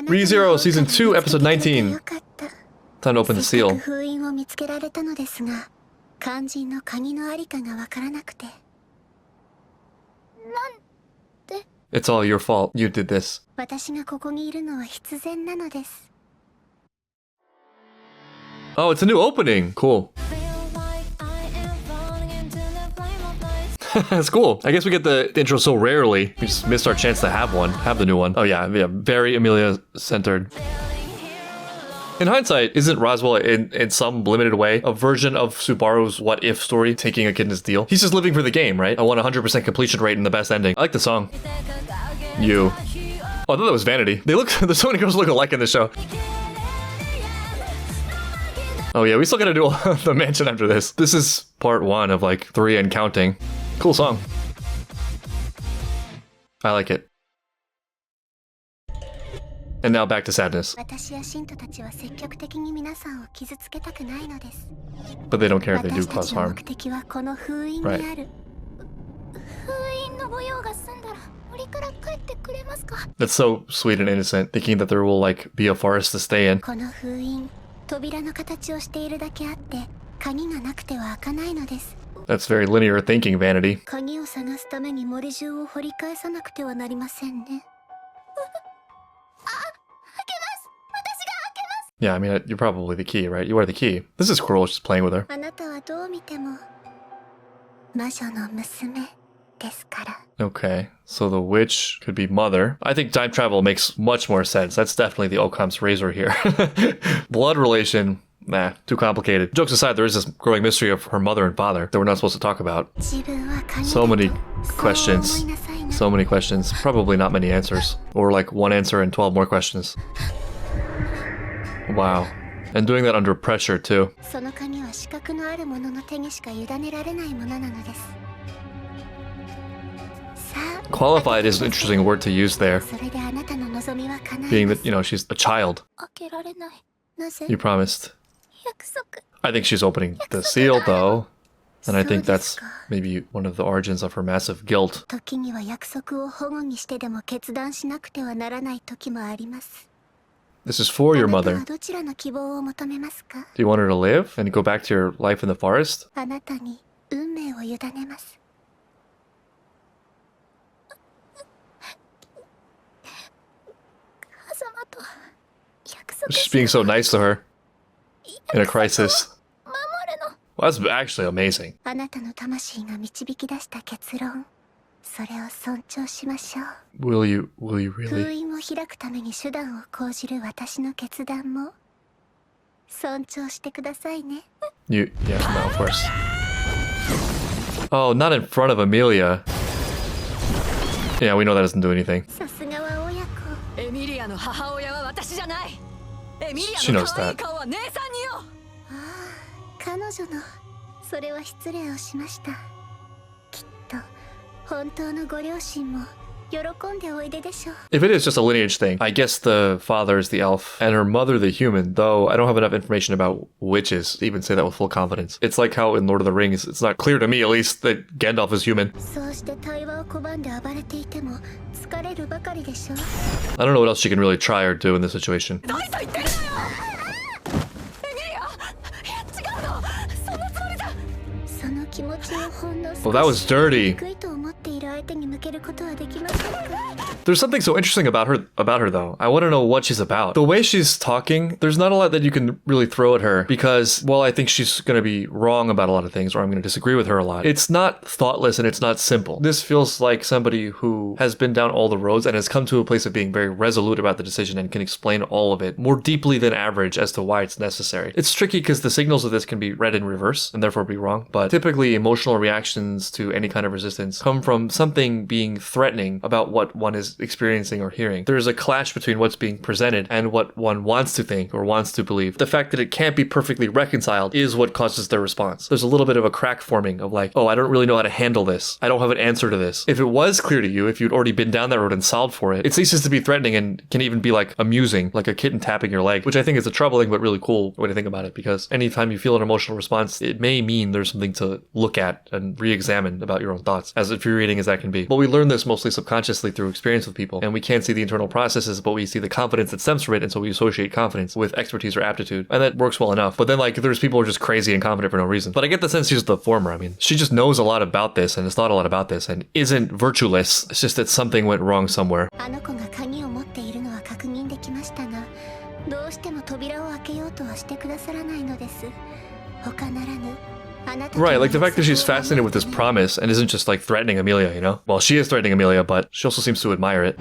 ReZero Season 2, Episode 19. Time to open the seal. It's all your fault. You did this. Oh, it's a new opening. Cool. That's cool. I guess we get the intro so rarely. We just missed our chance to have the new one. Oh yeah, very Amelia-centered. In hindsight, isn't Roswell in some limited way a version of Subaru's what if story, taking a kidney's deal? He's just living for the game, right? I want 100% completion rate and the best ending. I like the song. You. Oh, I thought that was Vanity. There's so many girls look alike in this show. Oh yeah, we still gotta do the mansion after this. This is part 1 of like 3 and counting. Cool song. I like it. And now back to sadness. But they don't care if they do cause harm. Right. That's so sweet and innocent, thinking that there will like be a forest to stay in. That's very linear thinking, Vanity. Yeah, I mean, you're probably the key, right? You are the key. This is Squirrel just playing with her. Okay, so the witch could be mother. I think time travel makes much more sense. That's definitely the Occam's razor here. Blood relation, nah, too complicated. Jokes aside, there is this growing mystery of her mother and father that we're not supposed to talk about. So many questions. So many questions. Probably not many answers. Or like one answer and 12 more questions. Wow. And doing that under pressure, too. Qualified is an interesting word to use there. Being that, you know, she's a child. You promised. I think she's opening the seal, though. And I think that's maybe one of the origins of her massive guilt. This is for your mother. Do you want her to live and go back to your life in the forest? She's being so nice to her in a crisis. Well, that's actually amazing. Will you really? Yeah, no, of course. Oh, not in front of Amelia. Yeah, we know that doesn't do anything. She knows that. If it is just a lineage thing, I guess the father is the elf and her mother the human, though I don't have enough information about witches to even say that with full confidence. It's like how in Lord of the Rings, it's not clear to me at least that Gandalf is human. I don't know what else she can really try or do in this situation. Well, that was dirty. There's something so interesting about her though. I want to know what she's about. The way she's talking, there's not a lot that you can really throw at her because, well, I think she's going to be wrong about a lot of things or I'm going to disagree with her a lot. It's not thoughtless and it's not simple. This feels like somebody who has been down all the roads and has come to a place of being very resolute about the decision and can explain all of it more deeply than average as to why it's necessary. It's tricky because the signals of this can be read in reverse and therefore be wrong, but typically emotional reactions to any kind of resistance come from something being threatening about what one is experiencing or hearing. There's a clash between what's being presented and what one wants to think or wants to believe. The fact that it can't be perfectly reconciled is what causes their response. There's a little bit of a crack forming of like, oh, I don't really know how to handle this. I don't have an answer to this. If it was clear to you, if you'd already been down that road and solved for it, it ceases to be threatening and can even be like amusing, like a kitten tapping your leg, which I think is a troubling but really cool way to think about it, because anytime you feel an emotional response, it may mean there's something to look at and re-examine about your own thoughts, as infuriating as that can be. But we learn this mostly subconsciously through experiences experience with people, and we can't see the internal processes, but we see the confidence that stems from it, and so we associate confidence with expertise or aptitude, and that works well enough. But then, like, there's people who are just crazy and confident for no reason. But I get the sense she's the former. I mean, she just knows a lot about this, and has thought a lot about this, and isn't virtueless. It's just that something went wrong somewhere. Right, like the fact that she's fascinated with this promise and isn't just like threatening Amelia, you know? Well, she is threatening Amelia, but she also seems to admire it.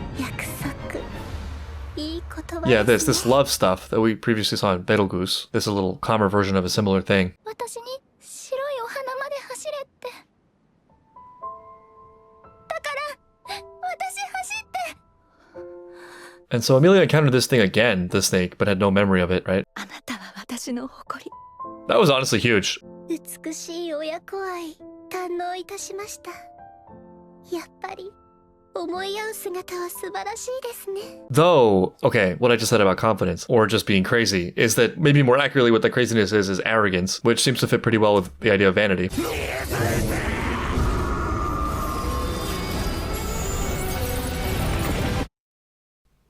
Yeah, this love stuff that we previously saw in Betelgeuse. This is a little calmer version of a similar thing. And so Amelia encountered this thing again, the snake, but had no memory of it, right? That was honestly huge. Though, okay, what I just said about confidence, or just being crazy, is that maybe more accurately what the craziness is arrogance, which seems to fit pretty well with the idea of vanity.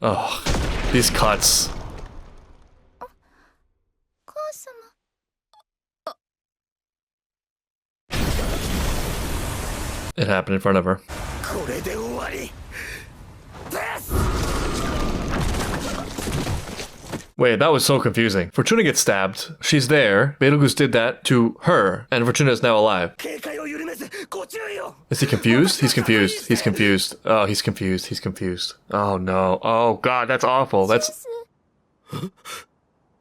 Oh, these cuts. It happened in front of her. Wait, that was so confusing. Fortuna gets stabbed. She's there. Betelgeuse did that to her, and Fortuna is now alive. Is he confused? He's confused. He's confused. Oh, he's confused. He's confused. Oh no. Oh god, that's awful. That's...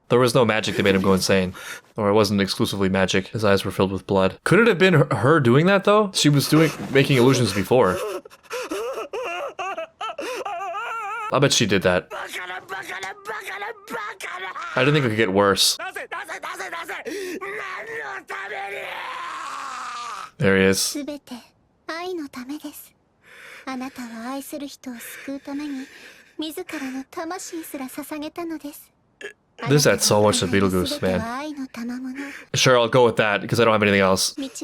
There was no magic that made him go insane. Or it wasn't exclusively magic. His eyes were filled with blood. Could it have been her doing that, though? She was making illusions before. I bet she did that. I didn't think it could get worse. There he is. This adds so much to Betelgeuse, man. Sure, I'll go with that, because I don't have anything else. It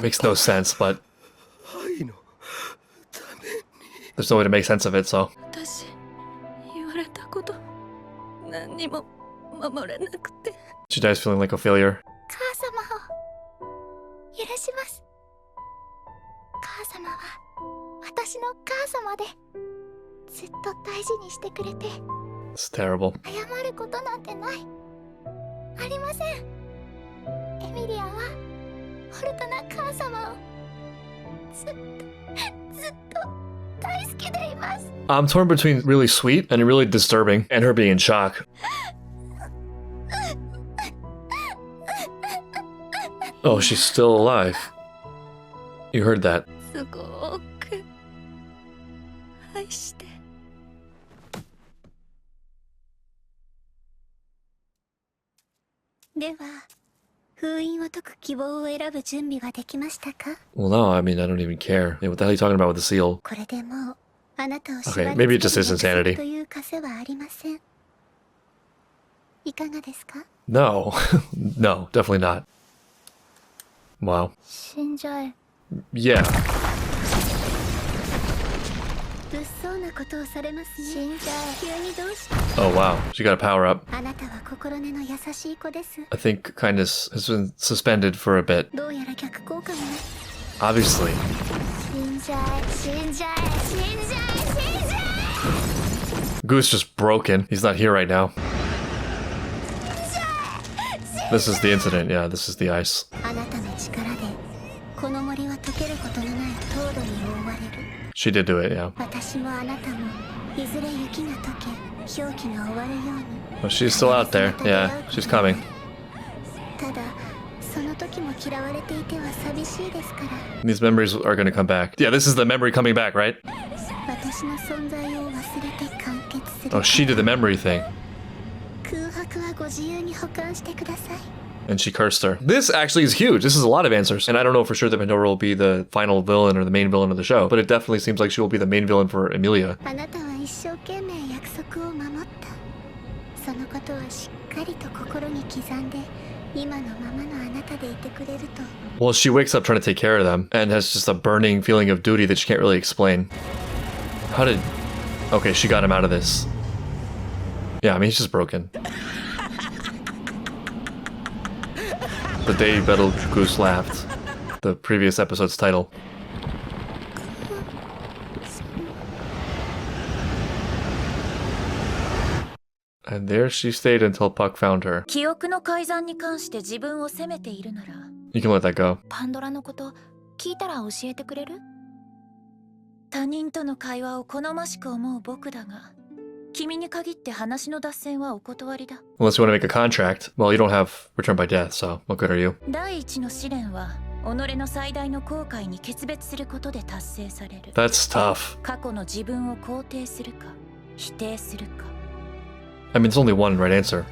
makes no sense, but... there's no way to make sense of it, so... She dies feeling like a failure. It's terrible. I'm torn between really sweet and really disturbing, and her being in shock. Oh, she's still alive. You heard that. Well, no, I mean, I don't even care. What the hell are you talking about with the seal? Okay, maybe it just is insanity. No. No, definitely not. Wow. Yeah. Oh wow, she got a power up. I think kindness has been suspended for a bit. Obviously. Goose just broken. He's not here right now. This is the incident, yeah, this is the ice. She did do it, yeah. Well, she's still out there, yeah, she's coming. These memories are going to come back. Yeah, this is the memory coming back, right? Oh, she did the memory thing. And she cursed her. This actually is huge. This is a lot of answers. And I don't know for sure that Pandora will be the final villain or the main villain of the show, but it definitely seems like she will be the main villain for Emilia. Well, she wakes up trying to take care of them and has just a burning feeling of duty that she can't really explain. How did... Okay, she got him out of this. Yeah, I mean, he's just broken. The day Betelgeuse laughed. The previous episode's title. And there she stayed until Puck found her. You can let that go. 他人との会話を好ましく思う僕だが、君に限って話の脱線はお断りだ。 Unless you want to make a contract. Well, you don't have return by death, so what good are you? 第一の試練は、己の最大の後悔に決別することで達成される。That's tough. 過去の自分を肯定するか、否定するか。 I mean, there's only one right answer.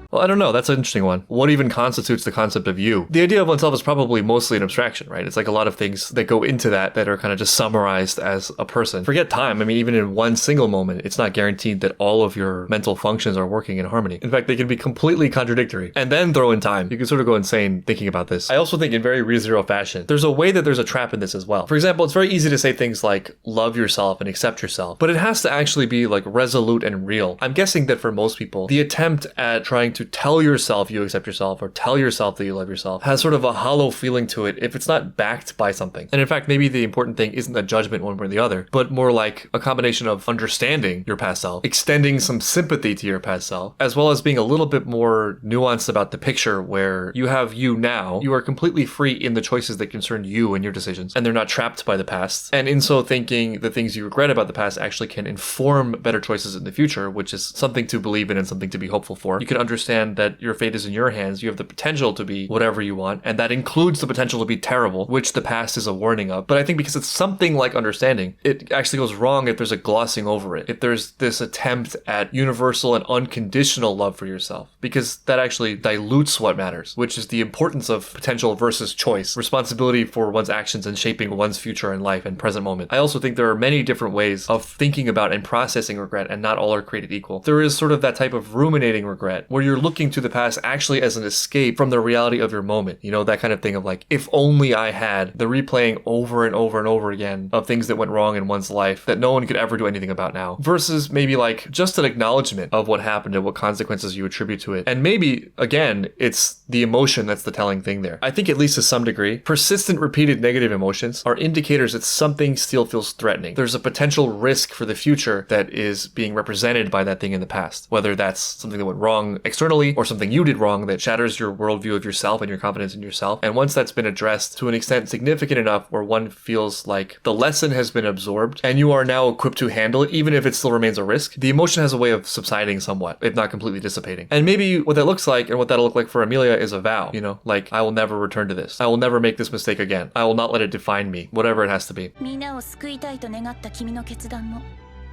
Well, I don't know. That's an interesting one. What even constitutes the concept of you? The idea of oneself is probably mostly an abstraction, right? It's like a lot of things that go into that are kind of just summarized as a person. Forget time. I mean, even in one single moment, it's not guaranteed that all of your mental functions are working in harmony. In fact, they can be completely contradictory. And then throw in time. You can sort of go insane thinking about this. I also think in very ReZero fashion, there's a way that there's a trap in this as well. For example, it's very easy to say things like love yourself and accept yourself, but it has to actually be like resolute and real. I'm guessing that for most people, the attempt at trying to tell yourself you accept yourself or tell yourself that you love yourself has sort of a hollow feeling to it if it's not backed by something. And in fact, maybe the important thing isn't a judgment one way or the other, but more like a combination of understanding your past self, extending some sympathy to your past self, as well as being a little bit more nuanced about the picture where you have you now, you are completely free in the choices that concern you and your decisions, and they're not trapped by the past. And in so thinking, the things you regret about the past actually can inform better choices in the future, which is something to believe in and something to be hopeful for. You can understand that your fate is in your hands. You have the potential to be whatever you want, and that includes the potential to be terrible, which the past is a warning of. But I think because it's something like understanding, it actually goes wrong if there's a glossing over it, if there's this attempt at universal and unconditional love for yourself, because that actually dilutes what matters, which is the importance of potential versus choice, responsibility for one's actions and shaping one's future and life and present moment. I also think there are many different ways of thinking about and processing regret, and not all are created equal. There is sort of that type of ruminating regret, where you're looking to the past actually as an escape from the reality of your moment. You know, that kind of thing of like, if only I had, the replaying over and over and over again of things that went wrong in one's life that no one could ever do anything about now, versus maybe like just an acknowledgement of what happened and what consequences you attribute to it. And maybe, again, it's the emotion that's the telling thing there. I think at least to some degree, persistent repeated negative emotions are indicators that something still feels threatening. There's a potential risk for the future that is being represented by that thing in the past, whether that's something that went wrong externally or something you did wrong that shatters your worldview of yourself and your confidence in yourself. And once that's been addressed to an extent significant enough where one feels like the lesson has been absorbed and you are now equipped to handle it, even if it still remains a risk, the emotion has a way of subsiding somewhat, if not completely dissipating. And maybe what that looks like and what that'll look like for Amelia is a vow, you know, like, I will never return to this. I will never make this mistake again. I will not let it define me, whatever it has to be. みんなを救いたいと願った君の決断も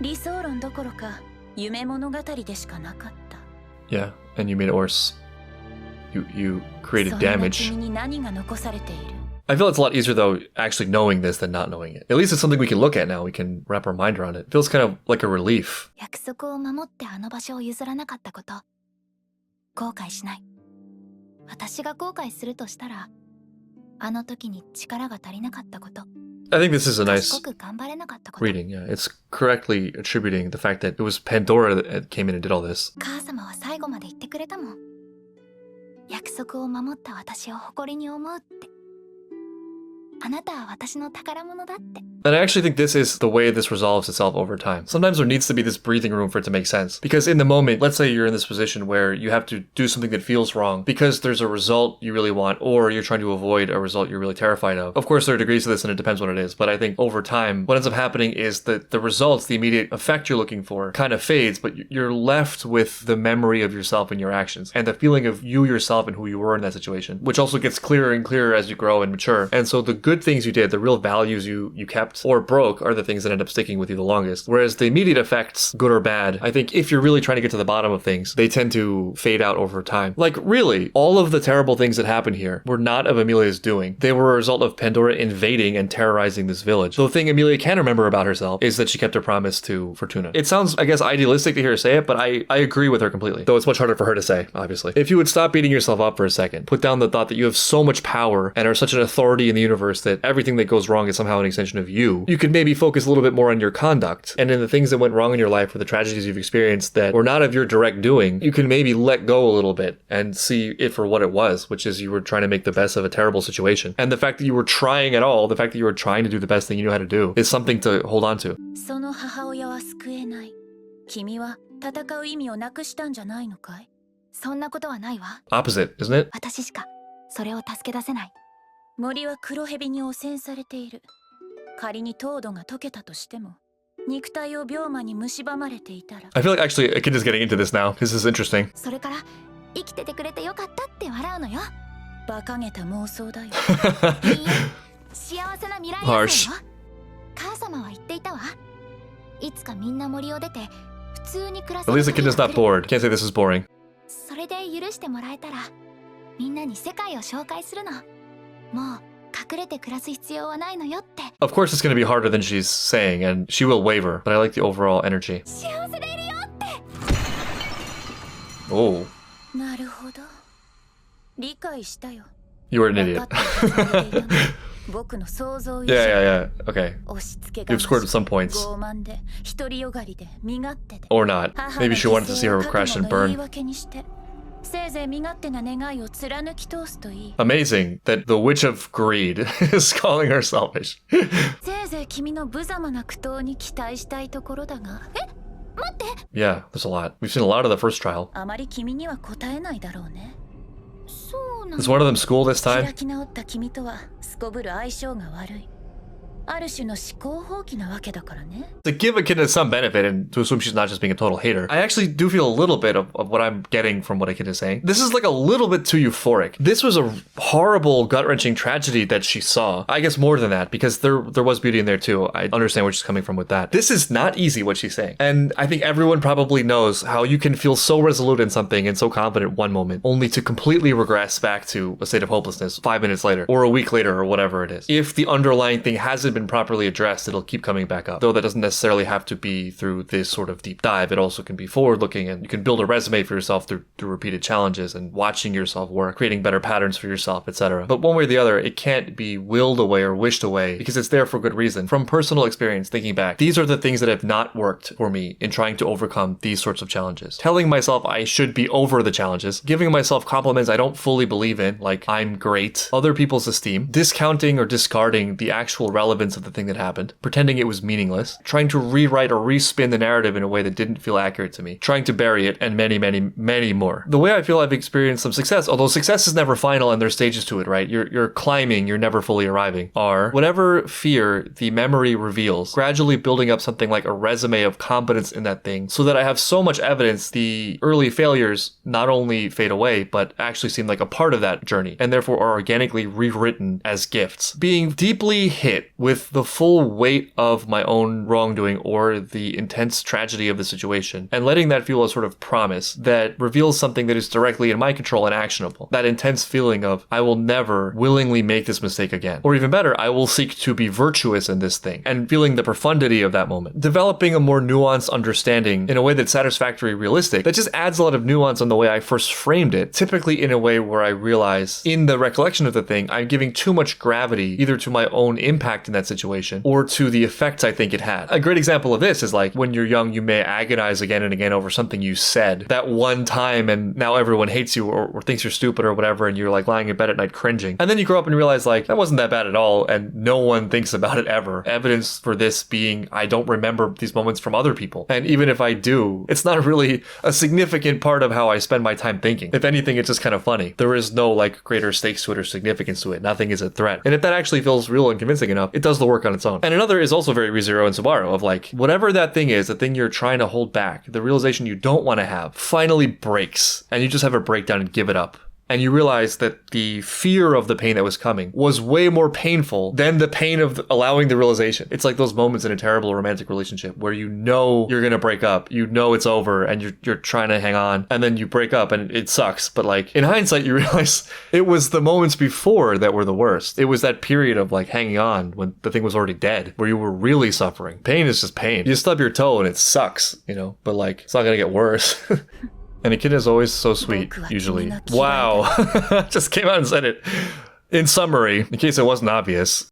理想論どころか夢物語でしかなかった。 Yeah, and you made it worse. You created damage. I feel it's a lot easier though actually knowing this than not knowing it. At least it's something we can look at now. We can wrap our mind around it. It feels kind of like a relief. 約束を守ってあの場所を譲らなかったこと、後悔しない。私が後悔するとしたら、あの時に力が足りなかったこと。 I think this is a nice reading. Yeah, it's correctly attributing the fact that it was Pandora that came in and did all this. 母様は最後まで言ってくれたもん。約束を守った私を誇りに思うって。あなたは私の宝物だって。 And I actually think this is the way this resolves itself over time. Sometimes there needs to be this breathing room for it to make sense. Because in the moment, let's say you're in this position where you have to do something that feels wrong because there's a result you really want, or you're trying to avoid a result you're really terrified of. Of course, there are degrees to this and it depends what it is, but I think over time, what ends up happening is that the results, the immediate effect you're looking for, kind of fades, but you're left with the memory of yourself and your actions, and the feeling of you yourself and who you were in that situation, which also gets clearer and clearer as you grow and mature. And so the good good things you did, the real values you kept or broke, are the things that end up sticking with you the longest. Whereas the immediate effects, good or bad, I think if you're really trying to get to the bottom of things, they tend to fade out over time. Like, really, all of the terrible things that happened here were not of Emilia's doing. They were a result of Pandora invading and terrorizing this village. The thing Emilia can remember about herself is that she kept her promise to Fortuna. It sounds, I guess, idealistic to hear her say it, but I agree with her completely. Though it's much harder for her to say, obviously. If you would stop beating yourself up for a second, put down the thought that you have so much power and are such an authority in the universe that everything that goes wrong is somehow an extension of you, you could maybe focus a little bit more on your conduct and in the things that went wrong in your life or the tragedies you've experienced that were not of your direct doing. You can maybe let go a little bit and see it for what it was, which is you were trying to make the best of a terrible situation. And the fact that you were trying at all, the fact that you were trying to do the best thing you know how to do, is something to hold on to. その母親は救えない。君は戦う意味をなくしたんじゃないのかい？そんなことはないわ。Opposite, isn't it? 私しかそれを助け出せない。森は黒蛇に汚染されている。仮に凍土が溶けたとしても、肉体を病魔に蝕まれていたら。I feel like actually a kid is getting into this now. This is interesting. それから生きててくれてよかったって笑うのよ。馬鹿げた妄想だよ。いいえ、幸せな未来予想よ。母様は言っていたわ。いつかみんな森を出て普通に暮らせる。 At least the kid is not bored. Can't say this is boring. それで許してもらえたらみんなに世界を紹介するの。もう隠れて暮らす必要はないのよって。 Of course it's going to be harder than she's saying, and she will waver, but I like the overall energy. 幸せでいるよって。 Oh. なるほど。理解したよ。 You were an idiot. Yeah. Okay. You've scored at some points. Or not. Maybe she wanted to see her crash and burn. Amazing that the Witch of Greed is calling her selfish. Yeah, there's a lot. We've seen a lot of the first trial. Is one of them school this time? To give a kid some benefit and to assume she's not just being a total hater, I actually do feel a little bit of what I'm getting from what a kid is saying. This is like a little bit too euphoric. This was a horrible, gut-wrenching tragedy that she saw. I guess more than that, because there was beauty in there too. I understand where she's coming from with that. This is not easy, what she's saying. And I think everyone probably knows how you can feel so resolute in something and so confident one moment, only to completely regress back to a state of hopelessness 5 minutes later, or a week later, or whatever it is. If the underlying thing hasn't been properly addressed, it'll keep coming back up. Though that doesn't necessarily have to be through this sort of deep dive. It also can be forward-looking, and you can build a resume for yourself through repeated challenges and watching yourself work, creating better patterns for yourself, etc. But one way or the other, it can't be willed away or wished away because it's there for good reason. From personal experience, thinking back, these are the things that have not worked for me in trying to overcome these sorts of challenges. Telling myself I should be over the challenges, giving myself compliments I don't fully believe in, like I'm great, other people's esteem, discounting or discarding the actual relevance of the thing that happened, pretending it was meaningless, trying to rewrite or respin the narrative in a way that didn't feel accurate to me, trying to bury it, and many, many, many more. The way I feel I've experienced some success, although success is never final and there's stages to it, right? You're climbing, you're never fully arriving, are whatever fear the memory reveals, gradually building up something like a resume of competence in that thing so that I have so much evidence the early failures not only fade away, but actually seem like a part of that journey and therefore are organically rewritten as gifts. Being deeply hit with the full weight of my own wrongdoing or the intense tragedy of the situation and letting that feel a sort of promise that reveals something that is directly in my control and actionable. That intense feeling of I will never willingly make this mistake again. Or even better, I will seek to be virtuous in this thing and feeling the profundity of that moment. Developing a more nuanced understanding in a way that's satisfactory, realistic, that just adds a lot of nuance on the way I first framed it, typically in a way where I realize in the recollection of the thing, I'm giving too much gravity either to my own impact in that situation or to the effects I think it had. A great example of this is like when you're young, you may agonize again and again over something you said that one time and now everyone hates you or thinks you're stupid or whatever and you're like lying in bed at night cringing. And then you grow up and realize like that wasn't that bad at all and no one thinks about it ever. Evidence for this being I don't remember these moments from other people. And even if I do, it's not really a significant part of how I spend my time thinking. If anything, it's just kind of funny. There is no like greater stakes to it or significance to it. Nothing is a threat. And if that actually feels real and convincing enough, it does the work on its own. And another is also very ReZero and Subaru of like, whatever that thing is, the thing you're trying to hold back, the realization you don't want to have, finally breaks and you just have a breakdown and give it up. and you realize that the fear of the pain that was coming was way more painful than the pain of allowing the realization. It's like those moments in a terrible romantic relationship where you know you're gonna break up, you know it's over, and you're trying to hang on, and then you break up and it sucks. But like in hindsight, you realize it was the moments before that were the worst. It was that period of like hanging on when the thing was already dead, where you were really suffering. Pain is just pain. You stub your toe and it sucks, you know, but like it's not gonna get worse. And a kid is always so sweet, usually. Wow. Just came out and said it. In summary, in case it wasn't obvious.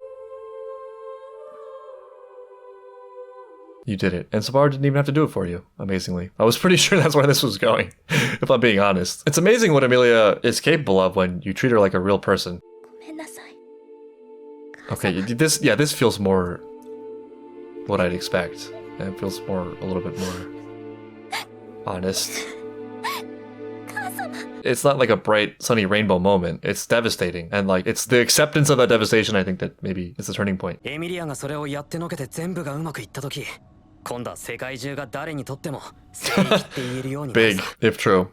You did it. And Subaru didn't even have to do it for you, amazingly. I was pretty sure that's where this was going, if I'm being honest. It's amazing what Emilia is capable of when you treat her like a real person. Okay, this feels more what I'd expect. It feels a little bit more honest. It's not like a bright, sunny rainbow moment. It's devastating. And like, it's the acceptance of that devastation, I think, that maybe is the turning point. Big, if true.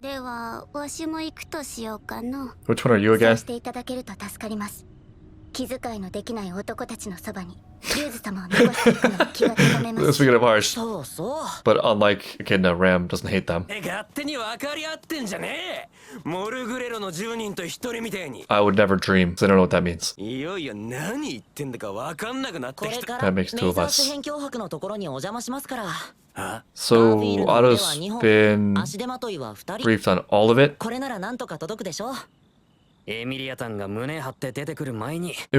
Which one are you again? 気遣いのできない男たちのそばにリュウズ様を残していくのが気が高めます。Speaking of harsh, but unlike Echidna, Ram doesn't hate them. I would never dream, because I don't know what that means. That makes two of us. So, Otto's been briefed on all of it. It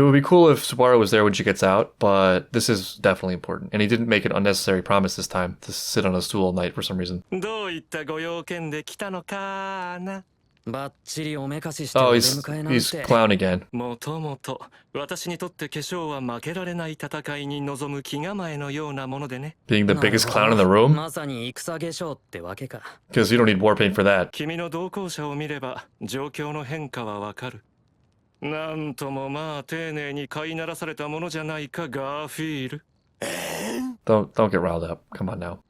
would be cool if Subaru was there when she gets out, but this is definitely important. And he didn't make an unnecessary promise this time to sit on a stool all night for some reason. Oh, he's clown again. Being the biggest clown in the room? Because you don't need war paint for that. Don't get riled up. Come on now.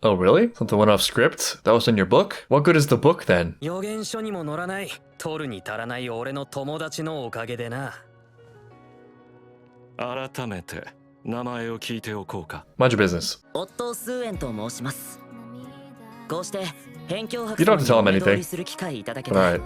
Oh really? Something went off script? That was in your book? What good is the book then? Mind your business. You don't have to tell him anything. But alright.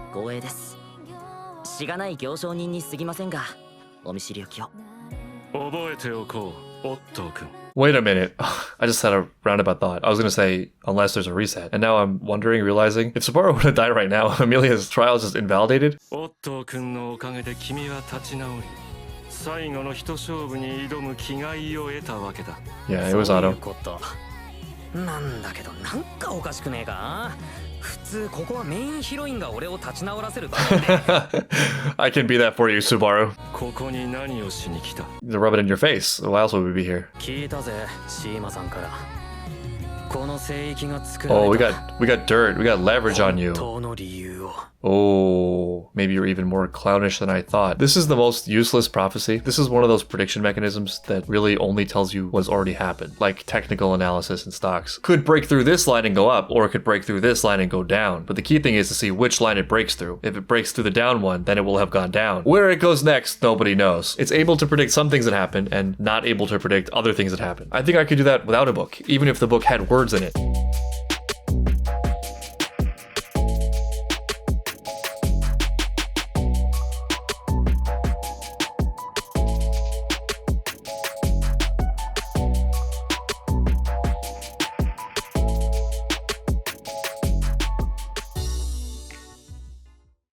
Wait a minute. I just had a roundabout thought. I was going to say, unless there's a reset. And now I'm wondering, realizing, if Subaru would have died right now, Emilia's trial is just invalidated? Yeah, it was Otto. I can be that for you, Subaru. To rub it in your face. Why else would we be here? Oh, we got dirt. We got leverage on you. Oh, maybe you're even more clownish than I thought. This is the most useless prophecy. This is one of those prediction mechanisms that really only tells you what's already happened, like technical analysis and stocks. Could break through this line and go up, or it could break through this line and go down. But the key thing is to see which line it breaks through. If it breaks through the down one, then it will have gone down. Where it goes next, nobody knows. It's able to predict some things that happen and not able to predict other things that happen. I think I could do that without a book, even if the book had words in it.